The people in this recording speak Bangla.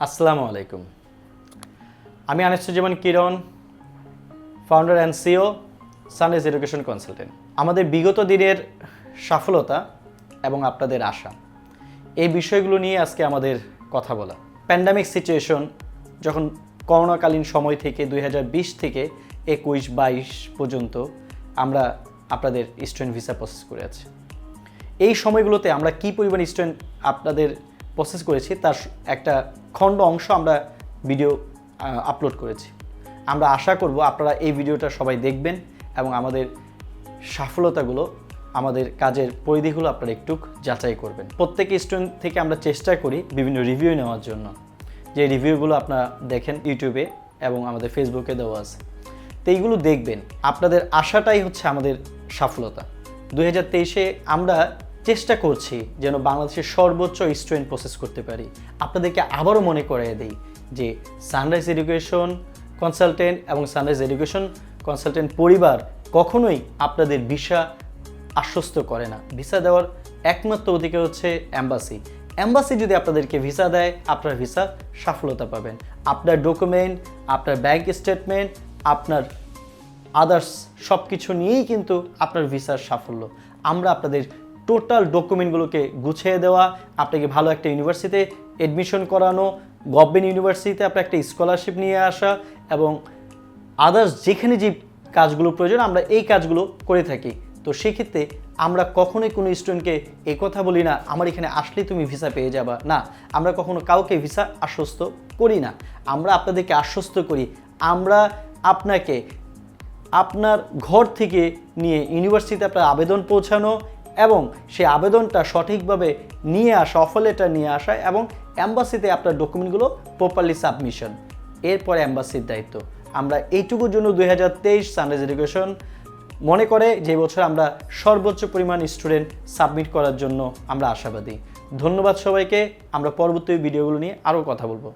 আসসালামু আলাইকুম। আমি Anisuzzaman Kiran, founder and CEO Sunrise Education Consultant. আমাদের বিগত দিনের সফলতা এবং আপনাদের আশা, এই বিষয়গুলো নিয়ে আজকে আমাদের কথা বলা। প্যান্ডামিক সিচুয়েশন, যখন করোনাকালীন সময় থেকে 2020 থেকে 21-22 পর্যন্ত আমরা আপনাদের স্টুডেন্ট ভিসা প্রসেস করে আছি। এই সময়গুলোতে আমরা কি পরিমাণ স্টুডেন্ট আপনাদের প্রসেস করেছি তার একটা খণ্ড অংশ আমরা ভিডিও আপলোড করেছি। আমরা আশা করব আপনারা এই ভিডিওটা সবাই দেখবেন এবং আমাদের সফলতাগুলো, আমাদের কাজের পরিধিগুলো আপনারা একটু যাচাই করবেন। প্রত্যেক স্টুডেন্ট থেকে আমরা চেষ্টা করি বিভিন্ন রিভিউ নেওয়ার জন্য, যে রিভিউগুলো আপনারা দেখেন ইউটিউবে এবং আমাদের ফেসবুকে দেওয়া আছে। তো এইগুলো দেখবেন, আপনাদের আশাটাই হচ্ছে আমাদের সফলতা। 2023-এ আমরা চেষ্টা করছি যেন বাংলাদেশের সর্বোচ্চ স্টুডেন্ট প্রসেস করতে পারি। আপনাদেরকে আবারও মনে করিয়ে দেই যে সানরাইজ এডুকেশন কনসালটেন্ট এবং সানরাইজ এডুকেশন কনসালটেন্ট পরিবার কখনোই আপনাদের ভিসা আশ্বস্ত করে না। ভিসা দেওয়ার একমাত্র অধিকার হচ্ছে এম্বাসি। এম্বাসি যদি আপনাদেরকে ভিসা দেয়, আপনার ভিসা সফলতা পাবেন। আপনার ডকুমেন্ট, আপনার ব্যাংক স্টেটমেন্ট, আপনার আদার্স সব কিছু নিয়েই কিন্তু আপনার ভিসার সাফল্য। আমরা আপনাদের টোটাল ডকুমেন্টগুলোকে গুছিয়ে দেওয়া, আপনাকে ভালো একটা ইউনিভার্সিটিতে এডমিশন করানো, গভর্নমেন্ট ইউনিভার্সিটিতে আপনার একটা স্কলারশিপ নিয়ে আসা এবং আদার্স যেখানে যে কাজগুলো প্রয়োজন আমরা এই কাজগুলো করে থাকি। তো সেক্ষেত্রে আমরা কখনোই কোনো স্টুডেন্টকে এই কথা বলি না আমার এখানে আসলেই তুমি ভিসা পেয়ে যাবা, না। আমরা কখনো কাউকে ভিসা আশ্বস্ত করি না। আমরা আপনাদেরকে আশ্বস্ত করি আমরা আপনাকে আপনার ঘর থেকে নিয়ে ইউনিভার্সিটিতে আপনার আবেদন পৌঁছানো এবং সেই আবেদনটা সঠিকভাবে নিয়ে আসা, অফার লেটার নিয়ে আসা এবং অ্যাম্বাসিতে আপনার ডকুমেন্টগুলো প্রপারলি সাবমিশন, এরপরে অ্যাম্বাসির দায়িত্ব। আমরা এইটুকুর জন্য 2023 সানরাইজ এডুকেশন মনে করে যে বছর আমরা সর্বোচ্চ পরিমাণ স্টুডেন্ট সাবমিট করার জন্য আমরা আশাবাদী। ধন্যবাদ সবাইকে। আমরা পরবর্তী ভিডিওগুলো নিয়ে আরও কথা বলবো।